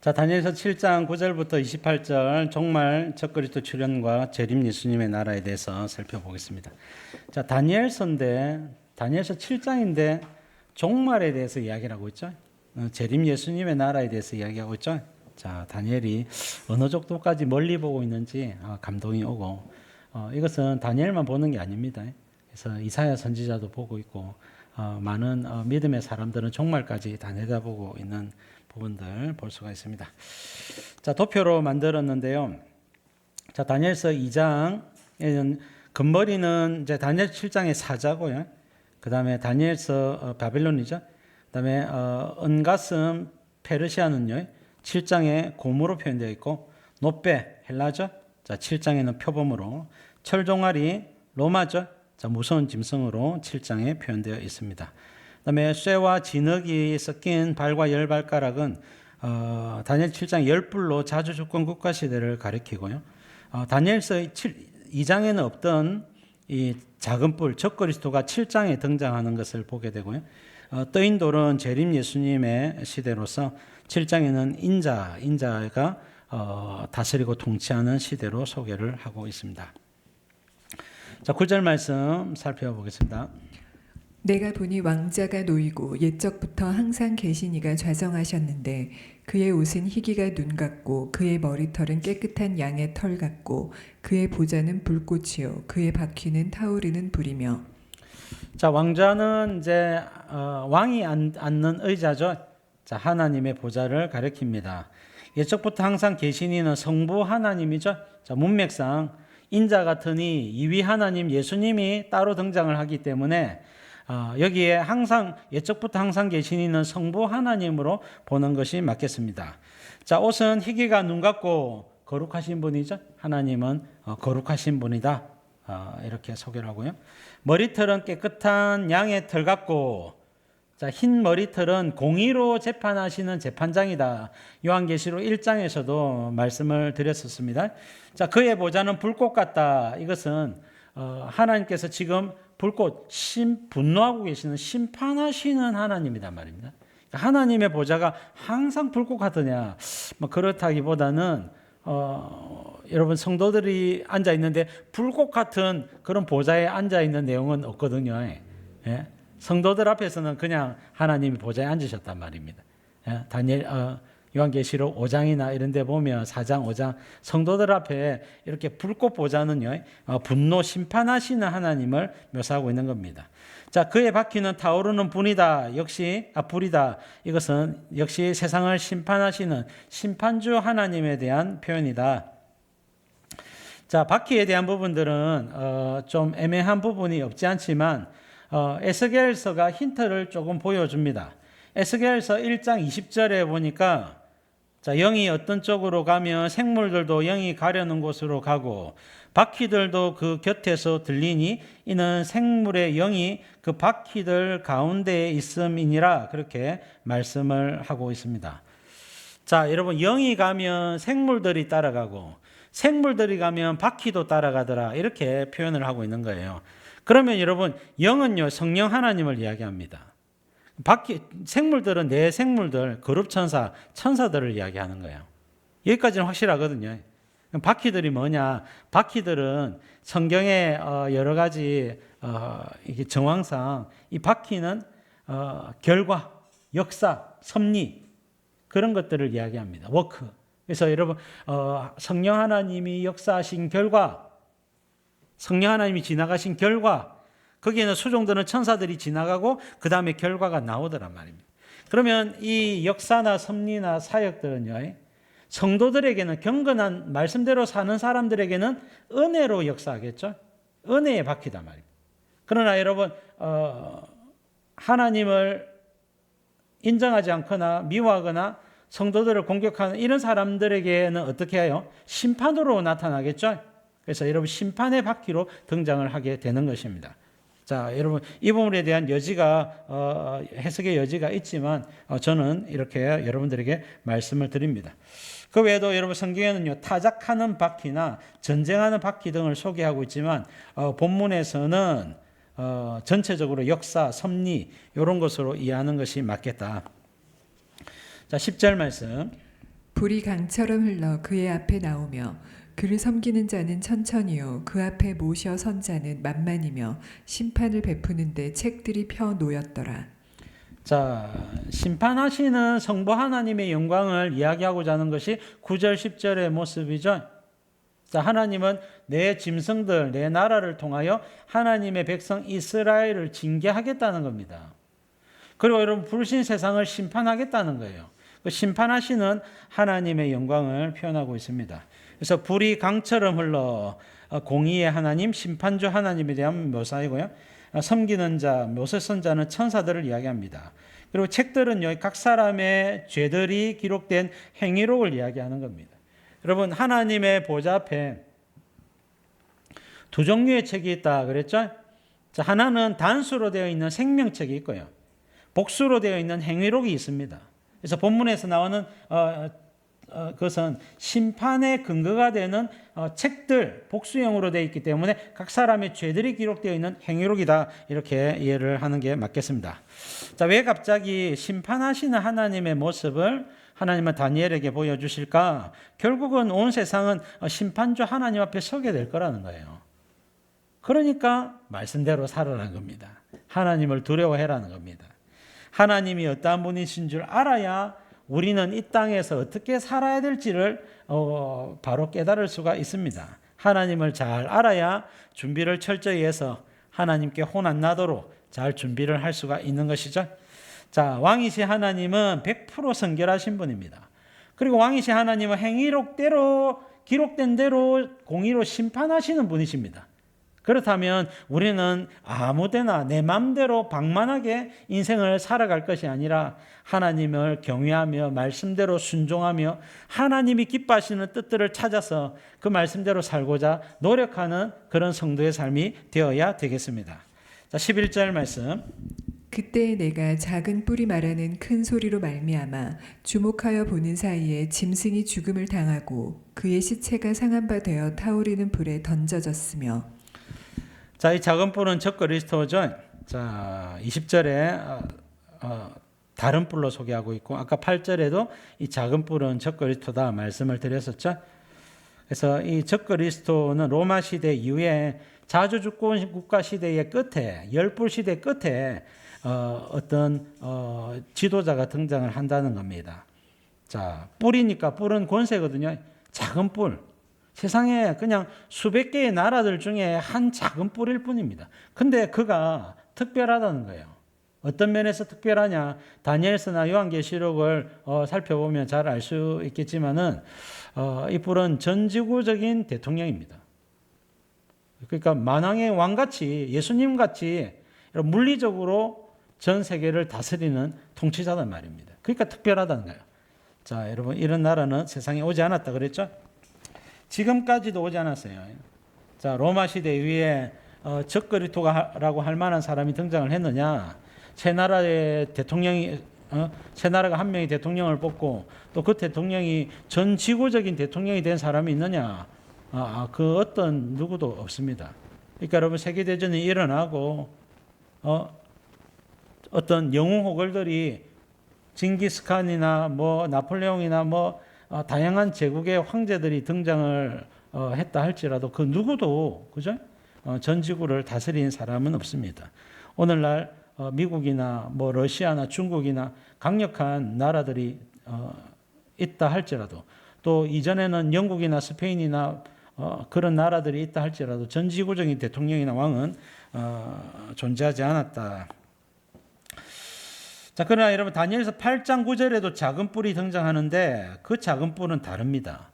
자, 다니엘서 7장 9절부터 28절 종말 적그리스도 출현과 재림 예수님의 나라에 대해서 살펴보겠습니다. 자, 다니엘서 7장인데 종말에 대해서 이야기를 하고 있죠. 재림 예수님의 나라에 대해서 이야기하고 있죠. 자, 다니엘이 어느 정도까지 멀리 보고 있는지 감동이 오고, 이것은 다니엘만 보는 게 아닙니다. 그래서 이사야 선지자도 보고 있고, 많은 믿음의 사람들은 종말까지 다 내다보고 있는 부분들 볼 수가 있습니다. 자, 도표로 만들었는데요. 자, 다니엘서 2장에는 금머리는 이제 다니엘 7장의 사자고요. 그 다음에 다니엘서 바벨론이죠. 그 다음에 은가슴 페르시아는요 7장에 곰으로 표현되어 있고, 노베 헬라죠. 자, 7장에는 표범으로, 철종아리 로마죠. 자, 무서운 짐승으로 7장에 표현되어 있습니다. 그다음에 쇠와 진흙이 섞인 발과 열 발가락은 다니엘 7장 열불로 자주 주권 국가 시대를 가리키고요. 다니엘서 2장에는 없던 이 작은 뿔 적그리스도가 7장에 등장하는 것을 보게 되고요. 떠인 돌은 재림 예수님의 시대로서 7장에는 인자가 다스리고 통치하는 시대로 소개를 하고 있습니다. 자, 9절 말씀 살펴보겠습니다. 내가 보니 왕자가 놓이고 옛적부터 항상 계신 이가 좌정하셨는데 그의 옷은 희기가 눈 같고 그의 머리털은 깨끗한 양의 털 같고 그의 보좌는 불꽃이요 그의 바퀴는 타오르는 불이며. 자, 왕자는 이제 왕이 앉는 의자죠. 자, 하나님의 보좌를 가리킵니다. 옛적부터 항상 계신 이는 성부 하나님이죠. 자, 문맥상 인자 같으니 이위 하나님 예수님이 따로 등장을 하기 때문에 여기에 항상 옛적부터 항상 계신 이는 성부 하나님으로 보는 것이 맞겠습니다. 자, 옷은 희기가 눈 같고 거룩하신 분이죠. 하나님은 거룩하신 분이다. 이렇게 소개를 하고요. 머리털은 깨끗한 양의 털 같고, 자, 흰 머리털은 공의로 재판하시는 재판장이다. 요한계시록 1장에서도 말씀을 드렸었습니다. 자, 그의 보좌는 불꽃 같다. 이것은 하나님께서 지금 불꽃 분노하고 계시는 심판하시는 하나님이다 말입니다. 하나님의 보좌가 항상 불꽃 같으냐? 뭐 그렇다기보다는 여러분 성도들이 앉아 있는데 불꽃 같은 그런 보좌에 앉아 있는 내용은 없거든요. 예? 성도들 앞에서는 그냥 하나님이 보좌에 앉으셨단 말입니다. 예? 요한계시록 5장이나 이런 데 보면 4장, 5장 성도들 앞에 이렇게 불꽃 보좌는요, 분노 심판하시는 하나님을 묘사하고 있는 겁니다. 자, 그의 바퀴는 타오르는 불이다. 불이다. 이것은 역시 세상을 심판하시는 심판주 하나님에 대한 표현이다. 자, 바퀴에 대한 부분들은 좀 애매한 부분이 없지 않지만 에스겔서가 힌트를 조금 보여줍니다. 에스겔서 1장 20절에 보니까, 자, 영이 어떤 쪽으로 가면 생물들도 영이 가려는 곳으로 가고 바퀴들도 그 곁에서 들리니 이는 생물의 영이 그 바퀴들 가운데에 있음이니라. 그렇게 말씀을 하고 있습니다. 자, 여러분, 영이 가면 생물들이 따라가고 생물들이 가면 바퀴도 따라가더라. 이렇게 표현을 하고 있는 거예요. 그러면 여러분, 영은요 성령 하나님을 이야기합니다. 생물들은 내 생물들, 거룩천사, 천사들을 이야기하는 거예요. 여기까지는 확실하거든요. 바퀴들이 뭐냐? 바퀴들은 성경의 여러 가지 이게 정황상 이 바퀴는 결과, 역사, 섭리 그런 것들을 이야기합니다. 워크. 그래서 여러분 성령 하나님이 역사하신 결과, 성령 하나님이 지나가신 결과, 거기에는 수종들은 천사들이 지나가고 그 다음에 결과가 나오더란 말입니다. 그러면 이 역사나 섭리나 사역들은요, 성도들에게는 경건한 말씀대로 사는 사람들에게는 은혜로 역사하겠죠. 은혜의 바퀴다 말입니다. 그러나 여러분 하나님을 인정하지 않거나 미워하거나 성도들을 공격하는 이런 사람들에게는 어떻게 해요? 심판으로 나타나겠죠. 그래서 여러분 심판의 바퀴로 등장을 하게 되는 것입니다. 자, 여러분 이 부분에 대한 여지가 해석의 여지가 있지만 저는 이렇게 여러분들에게 말씀을 드립니다. 그 외에도 여러분 성경에는요 타작하는 바퀴나 전쟁하는 바퀴 등을 소개하고 있지만 본문에서는 전체적으로 역사, 섭리 이런 것으로 이해하는 것이 맞겠다. 자, 10절 말씀. 불이 강처럼 흘러 그의 앞에 나오며 그를 섬기는 자는 천천히요 그 앞에 모셔 선 자는 만만이며 심판을 베푸는데 책들이 펴 놓였더라. 자, 심판하시는 성부 하나님의 영광을 이야기하고자 하는 것이 9절 10절의 모습이죠. 자, 하나님은 내 짐승들, 내 나라를 통하여 하나님의 백성 이스라엘을 징계하겠다는 겁니다. 그리고 여러분 불신 세상을 심판하겠다는 거예요. 그 심판하시는 하나님의 영광을 표현하고 있습니다. 그래서 불이 강처럼 흘러 공의의 하나님, 심판주 하나님에 대한 묘사이고요. 섬기는 자, 묘세 선자는 천사들을 이야기합니다. 그리고 책들은 여기 각 사람의 죄들이 기록된 행위록을 이야기하는 겁니다. 여러분 하나님의 보좌 앞에 두 종류의 책이 있다 그랬죠? 자, 하나는 단수로 되어 있는 생명책이 있고요. 복수로 되어 있는 행위록이 있습니다. 그래서 본문에서 나오는 그것은 심판의 근거가 되는 책들, 복수형으로 되어 있기 때문에 각 사람의 죄들이 기록되어 있는 행위록이다. 이렇게 이해를 하는 게 맞겠습니다. 자, 왜 갑자기 심판하시는 하나님의 모습을 하나님은 다니엘에게 보여주실까? 결국은 온 세상은 심판주 하나님 앞에 서게 될 거라는 거예요. 그러니까 말씀대로 살아라는 겁니다. 하나님을 두려워해라는 겁니다. 하나님이 어떠한 분이신 줄 알아야 우리는 이 땅에서 어떻게 살아야 될지를 바로 깨달을 수가 있습니다. 하나님을 잘 알아야 준비를 철저히 해서 하나님께 혼 안 나도록 잘 준비를 할 수가 있는 것이죠. 자, 왕이신 하나님은 100% 성결하신 분입니다. 그리고 왕이신 하나님은 행위록대로 기록된 대로 공의로 심판하시는 분이십니다. 그렇다면 우리는 아무데나 내 마음대로 방만하게 인생을 살아갈 것이 아니라 하나님을 경외하며 말씀대로 순종하며 하나님이 기뻐하시는 뜻들을 찾아서 그 말씀대로 살고자 노력하는 그런 성도의 삶이 되어야 되겠습니다. 자, 11절 말씀. 그때 내가 작은 뿔이 말하는 큰 소리로 말미암아 주목하여 보는 사이에 짐승이 죽음을 당하고 그의 시체가 상한 바 되어 타오르는 불에 던져졌으며. 자, 이 작은 뿔은 적그리스도죠. 자, 20절에 다른 뿔로 소개하고 있고 아까 8절에도 이 작은 뿔은 적그리스도다 말씀을 드렸었죠. 그래서 이 적그리스도는 로마 시대 이후에 자주주권 국가 시대의 끝에 열불 시대 끝에 어떤 지도자가 등장을 한다는 겁니다. 자, 뿔이니까 뿔은 권세거든요. 작은 뿔. 세상에 그냥 수백 개의 나라들 중에 한 작은 뿔일 뿐입니다. 근데 그가 특별하다는 거예요. 어떤 면에서 특별하냐? 다니엘서나 요한계시록을 살펴보면 잘 알 수 있겠지만은 이 뿔은 전지구적인 대통령입니다. 그러니까 만왕의 왕같이 예수님같이 물리적으로 전 세계를 다스리는 통치자단 말입니다. 그러니까 특별하다는 거예요. 자, 여러분 이런 나라는 세상에 오지 않았다 그랬죠? 지금까지도 오지 않았어요. 자, 로마 시대 위에 적그리스도라고 할 만한 사람이 등장을 했느냐? 새 나라의 대통령이 새 나라가 한 명이 대통령을 뽑고 또 그 대통령이 전 지구적인 대통령이 된 사람이 있느냐? 그 어떤 누구도 없습니다. 그러니까 여러분 세계 대전이 일어나고 어떤 영웅 호걸들이 징기스칸이나 뭐 나폴레옹이나 뭐 다양한 제국의 황제들이 등장을 했다 할지라도 그 누구도 그죠? 전 지구를 다스리는 사람은 없습니다. 오늘날 미국이나 뭐 러시아나 중국이나 강력한 나라들이 있다 할지라도 또 이전에는 영국이나 스페인이나 그런 나라들이 있다 할지라도 전 지구적인 대통령이나 왕은 존재하지 않았다. 자, 그러나 여러분 다니엘서 8장 9절에도 작은 뿔이 등장하는데 그 작은 뿔은 다릅니다.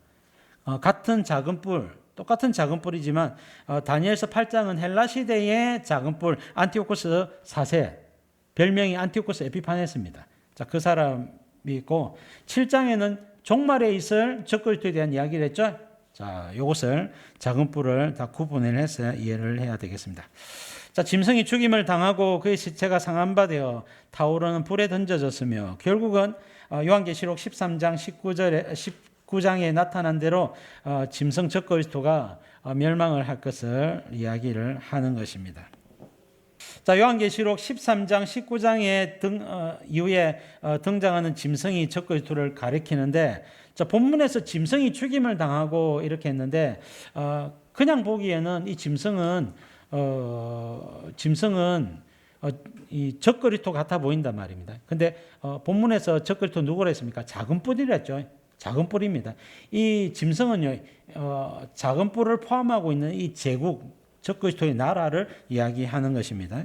같은 작은 뿔, 똑같은 작은 뿔이지만 다니엘서 8장은 헬라 시대의 작은 뿔 안티오코스 4세, 별명이 안티오코스 에피파네스입니다. 자, 그 사람이 있고 7장에는 종말에 있을 적그리스도에 대한 이야기를 했죠. 자, 이것을 작은 뿔을 다 구분을 해서 이해를 해야 되겠습니다. 자, 짐승이 죽임을 당하고 그의 시체가 상한 바 되어 타오르는 불에 던져졌으며 결국은 요한계시록 13장 19장에 나타난 대로 짐승 적그리스도가 멸망을 할 것을 이야기를 하는 것입니다. 자, 요한계시록 13장, 19장에 이후에 등장하는 짐승이 적그리스도를 가리키는데, 자, 본문에서 짐승이 죽임을 당하고 이렇게 했는데, 그냥 보기에는 이 짐승은 이 적그리스도 같아 보인단 말입니다. 근데 본문에서 적그리스도 누구라 했습니까? 작은 뿔이랬죠. 작은 뿔입니다. 이 짐승은요, 작은 뿔을 포함하고 있는 이 제국, 적그리스도의 나라를 이야기하는 것입니다.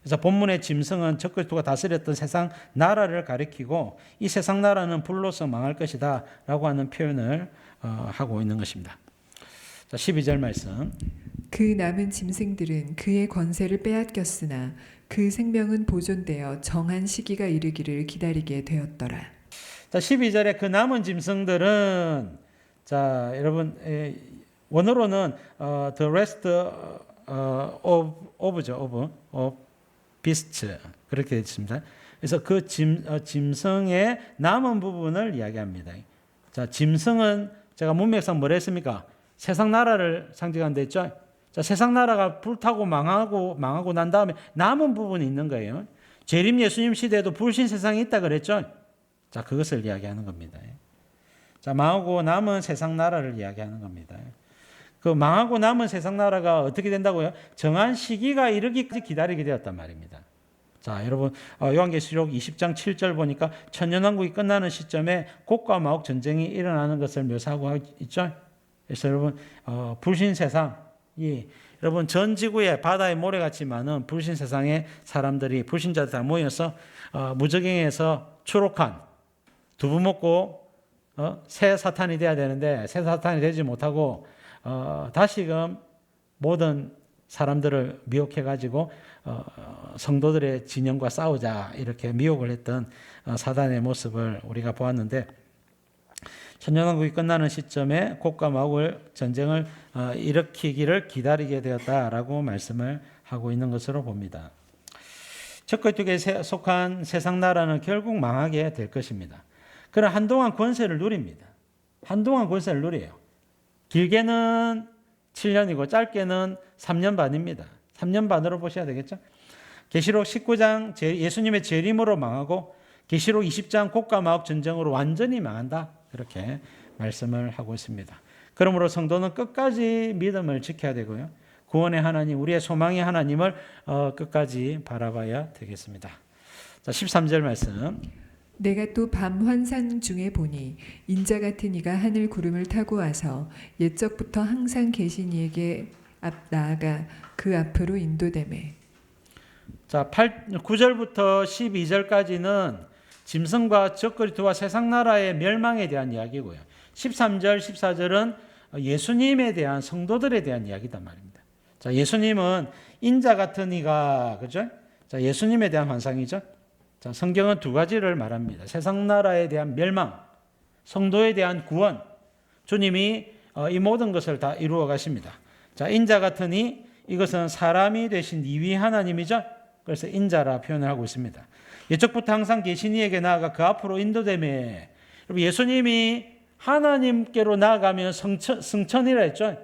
그래서 본문의 짐승은 적그리스도가 다스렸던 세상 나라를 가리키고, 이 세상 나라는 불로서 망할 것이다 라고 하는 표현을 하고 있는 것입니다. 자, 12절 말씀. 그 남은 짐승들은 그의 권세를 빼앗겼으나 그 생명은 보존되어 정한 시기가 이르기를 기다리게 되었더라. 자, 12절에 그 남은 짐승들은, 자, 여러분, 원어로는 the rest of beasts 그렇게 되어 있습니다. 그래서 그 짐승의 남은 부분을 이야기합니다. 자, 짐승은 제가 문맥상 뭐라 했습니까? 세상 나라를 상징한다 했죠. 자, 세상 나라가 불타고 망하고 난 다음에 남은 부분이 있는 거예요. 재림 예수님 시대에도 불신 세상이 있다 그랬죠. 자, 그것을 이야기하는 겁니다. 자, 망하고 남은 세상 나라를 이야기하는 겁니다. 그 망하고 남은 세상 나라가 어떻게 된다고요? 정한 시기가 이르기까지 기다리게 되었단 말입니다. 자, 여러분, 요한계시록 20장 7절 보니까 천년왕국이 끝나는 시점에 곡과 마곡 전쟁이 일어나는 것을 묘사하고 있죠. 그래서 여러분, 불신 세상이 여러분 전 지구에 바다에 모래같이 많은 불신 세상의 사람들이 불신자들 다 모여서 무저갱에서 추록한 두부 먹고 새 사탄이 돼야 되는데 새 사탄이 되지 못하고 다시금 모든 사람들을 미혹해가지고 성도들의 진영과 싸우자 이렇게 미혹을 했던 사단의 모습을 우리가 보았는데, 천년왕국이 끝나는 시점에 곡과 마곡을 전쟁을 일으키기를 기다리게 되었다라고 말씀을 하고 있는 것으로 봅니다. 적그리스도에 속한 세상 나라는 결국 망하게 될 것입니다. 그러나 한동안 권세를 누립니다. 한동안 권세를 누려요. 길게는 7년이고 짧게는 3년 반입니다. 3년 반으로 보셔야 되겠죠. 계시록 19장 예수님의 재림으로 망하고, 계시록 20장 곡과 마곡 전쟁으로 완전히 망한다. 그렇게 말씀을 하고 있습니다. 그러므로 성도는 끝까지 믿음을 지켜야 되고요. 구원의 하나님, 우리의 소망의 하나님을 끝까지 바라봐야 되겠습니다. 자, 13절 말씀. 내가 또 밤 환상 중에 보니 인자 같은 이가 하늘 구름을 타고 와서 옛적부터 항상 계신 이에게 나아가 그 앞으로 인도되매. 자, 9절부터 12절까지는 짐승과 적그리스도와 세상 나라의 멸망에 대한 이야기고요. 13절, 14절은 예수님에 대한 성도들에 대한 이야기단 말입니다. 자, 예수님은 인자 같은 이가, 그죠? 자, 예수님에 대한 환상이죠. 자, 성경은 두 가지를 말합니다. 세상 나라에 대한 멸망, 성도에 대한 구원. 주님이 이 모든 것을 다 이루어 가십니다. 자, 인자 같은 이, 이것은 사람이 되신 이위 하나님이죠. 그래서 인자라 표현을 하고 있습니다. 옛적부터 항상 계신 이에게 나아가 그 앞으로 인도되매. 예수님이 하나님께로 나아가면 승천이라 했죠.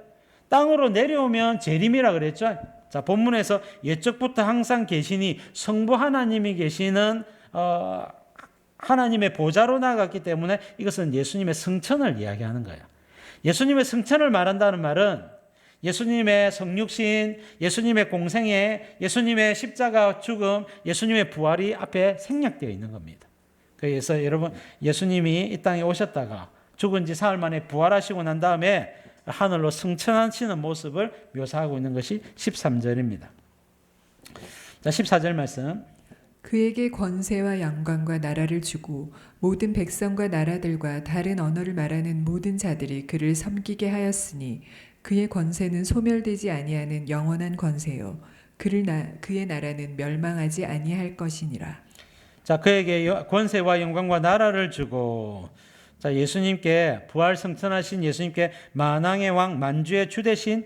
땅으로 내려오면 재림이라 그랬죠. 자, 본문에서 옛적부터 항상 계시니 성부 하나님이 계시는 하나님의 보좌로 나아갔기 때문에 이것은 예수님의 승천을 이야기하는 거예요. 예수님의 승천을 말한다는 말은 예수님의 성육신, 예수님의 공생애, 예수님의 십자가 죽음, 예수님의 부활이 앞에 생략되어 있는 겁니다. 그래서 여러분, 예수님이 이 땅에 오셨다가 죽은 지 사흘 만에 부활하시고 난 다음에 하늘로 승천하시는 모습을 묘사하고 있는 것이 13절입니다. 자, 14절 말씀. 그에게 권세와 영광과 나라를 주고 모든 백성과 나라들과 다른 언어를 말하는 모든 자들이 그를 섬기게 하였으니 그의 권세는 소멸되지 아니하는 영원한 권세요. 그의 나라는 멸망하지 아니할 것이니라. 자, 그에게 권세와 영광과 나라를 주고, 자, 예수님께 부활 승천하신 예수님께 만왕의 왕 만주의 주 대신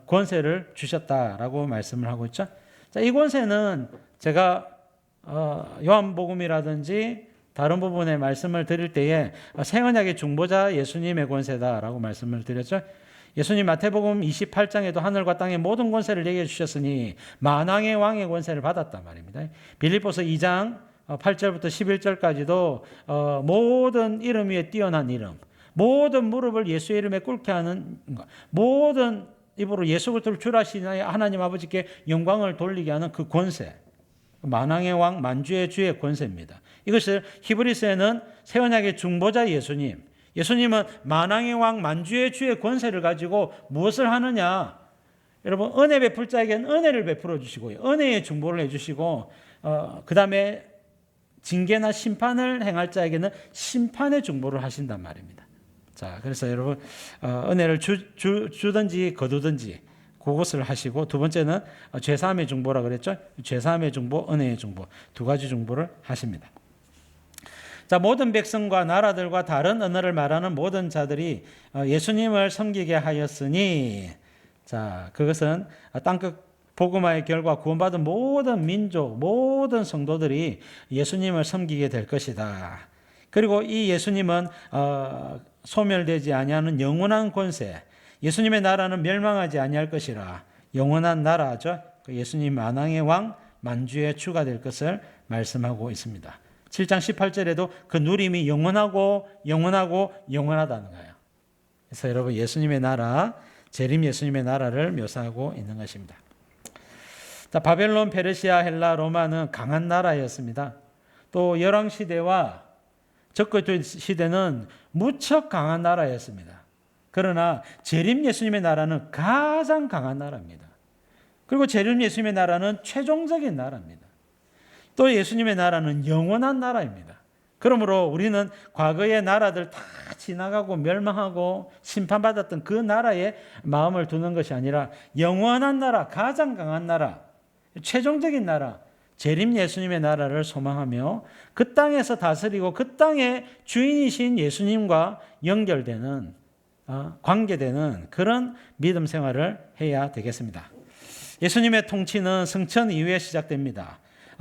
권세를 주셨다라고 말씀을 하고 있죠. 자, 이 권세는 제가 요한복음이라든지 다른 부분에 말씀을 드릴 때에 새 언약의 중보자 예수님의 권세다라고 말씀을 드렸죠. 예수님 마태복음 28장에도 하늘과 땅의 모든 권세를 내게 주셨으니 만왕의 왕의 권세를 받았단 말입니다. 빌립보서 2장 8절부터 11절까지도 모든 이름 위에 뛰어난 이름, 모든 무릎을 예수의 이름에 꿇게 하는, 모든 입으로 예수 그리스도를 주라시는 하나님 아버지께 영광을 돌리게 하는 그 권세, 만왕의 왕 만주의 주의 권세입니다. 이것을 히브리서에는 새 언약의 중보자 예수님은 만왕의 왕 만주의 주의 권세를 가지고 무엇을 하느냐? 여러분, 은혜 베풀 자에게는 은혜를 베풀어 주시고요, 은혜의 중보를 해주시고, 그 다음에 징계나 심판을 행할 자에게는 심판의 중보를 하신단 말입니다. 자, 그래서 여러분, 은혜를 주든지 거두든지 그것을 하시고, 두 번째는 죄사함의 중보라 그랬죠? 죄사함의 중보, 은혜의 중보, 두 가지 중보를 하십니다. 자, 모든 백성과 나라들과 다른 언어를 말하는 모든 자들이 예수님을 섬기게 하였으니, 자, 그것은 땅끝 복음화의 결과 구원받은 모든 민족, 모든 성도들이 예수님을 섬기게 될 것이다. 그리고 이 예수님은 소멸되지 아니하는 영원한 권세, 예수님의 나라는 멸망하지 아니할 것이라, 영원한 나라죠. 예수님 만왕의 왕, 만주의 주가 될 것을 말씀하고 있습니다. 7장 18절에도 그 누림이 영원하고 영원하다는 거예요. 그래서 여러분, 예수님의 나라, 재림 예수님의 나라를 묘사하고 있는 것입니다. 자, 바벨론, 페르시아, 헬라, 로마는 강한 나라였습니다. 또 열왕시대와 적그리스도 시대는 무척 강한 나라였습니다. 그러나 재림 예수님의 나라는 가장 강한 나라입니다. 그리고 재림 예수님의 나라는 최종적인 나라입니다. 또 예수님의 나라는 영원한 나라입니다. 그러므로 우리는 과거의 나라들 다 지나가고 멸망하고 심판받았던 그 나라에 마음을 두는 것이 아니라 영원한 나라, 가장 강한 나라, 최종적인 나라, 재림 예수님의 나라를 소망하며 그 땅에서 다스리고 그 땅의 주인이신 예수님과 연결되는, 관계되는 그런 믿음 생활을 해야 되겠습니다. 예수님의 통치는 승천 이후에 시작됩니다.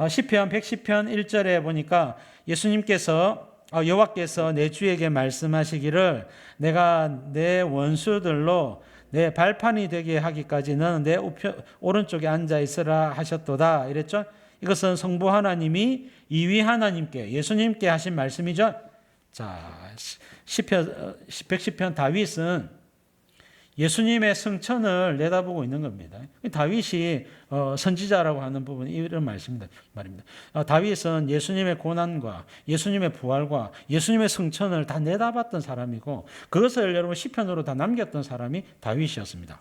시편 110편 1절에 보니까 예수님께서, 여호와께서 내 주에게 말씀하시기를 내가 내 원수들로 내 발판이 되게 하기까지는 내 오른쪽에 앉아 있으라 하셨도다 이랬죠. 이것은 성부 하나님이 이위 하나님께, 예수님께 하신 말씀이죠. 자, 시편 110편 다윗은 예수님의 승천을 내다보고 있는 겁니다. 다윗이 선지자라고 하는 부분이 이런 말입니다. 다윗은 예수님의 고난과 예수님의 부활과 예수님의 승천을 다 내다봤던 사람이고, 그것을 여러분 시편으로 다 남겼던 사람이 다윗이었습니다.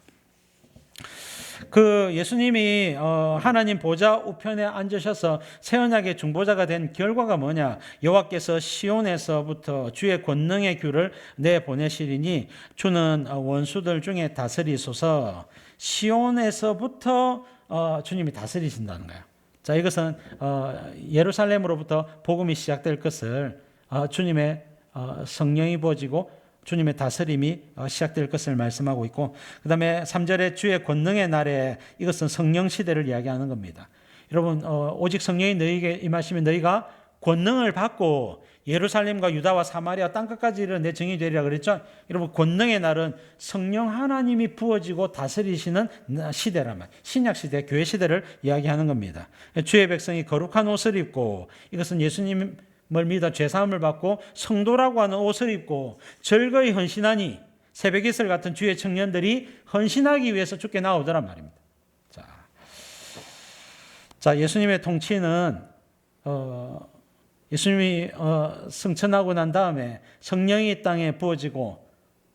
그 예수님이 하나님 보좌 우편에 앉으셔서 새 언약의 중보자가 된 결과가 뭐냐? 여호와께서 시온에서부터 주의 권능의 귤을 내보내시리니 주는 원수들 중에 다스리소서. 시온에서부터 주님이 다스리신다는 거예요. 자, 이것은 예루살렘으로부터 복음이 시작될 것을 주님의 성령이 부어지고 주님의 다스림이 시작될 것을 말씀하고 있고, 그 다음에 3절에 주의 권능의 날에, 이것은 성령 시대를 이야기하는 겁니다. 여러분, 오직 성령이 너희에게 임하시면 너희가 권능을 받고 예루살렘과 유다와 사마리아 땅끝까지 이르러 내 증인이 되리라 그랬죠. 여러분, 권능의 날은 성령 하나님이 부어지고 다스리시는 시대란 말이에요. 신약 시대, 교회 시대를 이야기하는 겁니다. 주의 백성이 거룩한 옷을 입고, 이것은 예수님 을 믿어 죄사함을 받고 성도라고 하는 옷을 입고 절거히 헌신하니, 새벽 이슬 같은 주의 청년들이 헌신하기 위해서 주께 나오더란 말입니다. 자, 예수님의 통치는 예수님이 승천하고 난 다음에 성령이 이 땅에 부어지고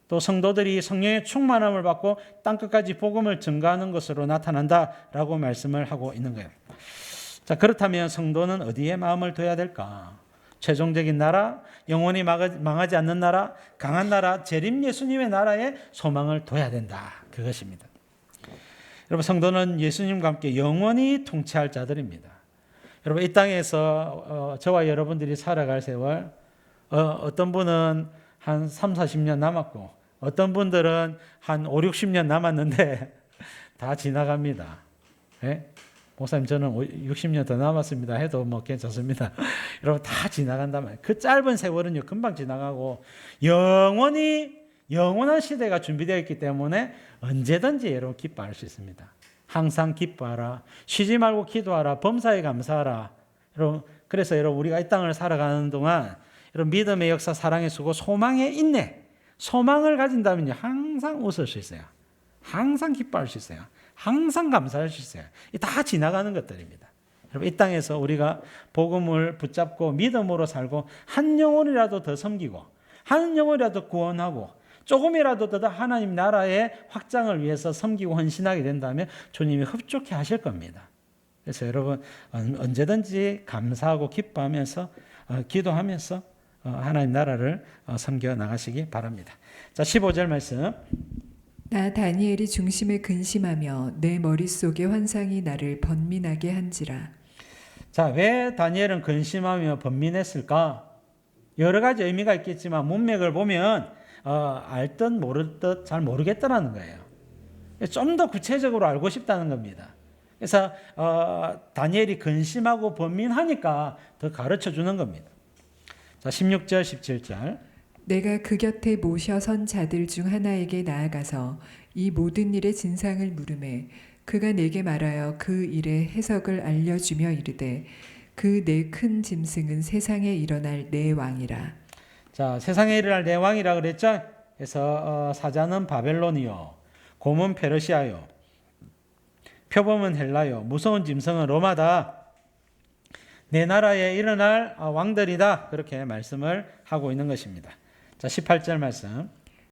또 성도들이 성령의 충만함을 받고 땅끝까지 복음을 전가하는 것으로 나타난다라고 말씀을 하고 있는 거예요. 자, 그렇다면 성도는 어디에 마음을 둬야 될까? 최종적인 나라, 영원히 망하지 않는 나라, 강한 나라, 재림 예수님의 나라에 소망을 둬야 된다. 그것입니다. 여러분, 성도는 예수님과 함께 영원히 통치할 자들입니다. 여러분, 이 땅에서 저와 여러분들이 살아갈 세월, 어떤 분은 한 3, 40년 남았고 어떤 분들은 한 5, 60년 남았는데 다 지나갑니다. 네? 목사님, 저는 60년 더 남았습니다 해도 뭐 괜찮습니다. 여러분, 다 지나간단 말이에요. 그 짧은 세월은요, 금방 지나가고 영원히 영원한 시대가 준비되어 있기 때문에 언제든지 여러분 기뻐할 수 있습니다. 항상 기뻐하라. 쉬지 말고 기도하라. 범사에 감사하라. 여러분, 그래서 여러분 우리가 이 땅을 살아가는 동안 여러분 믿음의 역사, 사랑의 수고, 소망의 인내, 소망을 가진다면 항상 웃을 수 있어요. 항상 기뻐할 수 있어요. 항상 감사할 수 있어요. 다 지나가는 것들입니다. 여러분 이 땅에서 우리가 복음을 붙잡고 믿음으로 살고 한 영혼이라도 더 섬기고 한 영혼이라도 구원하고 조금이라도 더 하나님 나라의 확장을 위해서 섬기고 헌신하게 된다면 주님이 흡족해 하실 겁니다. 그래서 여러분 언제든지 감사하고 기뻐하면서 기도하면서 하나님 나라를 섬겨 나가시기 바랍니다. 자, 15절 말씀. 나 다니엘이 중심에 근심하며 내 머릿속의 환상이 나를 번민하게 한지라. 자, 왜 다니엘은 근심하며 번민했을까? 여러 가지 의미가 있겠지만 문맥을 보면 알 듯 모를 듯 잘 모르겠다라는 거예요. 좀 더 구체적으로 알고 싶다는 겁니다. 그래서 다니엘이 근심하고 번민하니까 더 가르쳐 주는 겁니다. 자, 16절 17절. 내가 그 곁에 모셔 선 자들 중 하나에게 나아가서 이 모든 일의 진상을 물으매 그가 내게 말하여 그 일의 해석을 알려주며 이르되 그 내 큰 짐승은 세상에 일어날 내 왕이라. 자, 세상에 일어날 내 왕이라 그랬죠? 그래서 사자는 바벨론이요, 곰은 페르시아요, 표범은 헬라요, 무서운 짐승은 로마다. 내 나라에 일어날 왕들이다. 그렇게 말씀을 하고 있는 것입니다. 자, 18절 말씀.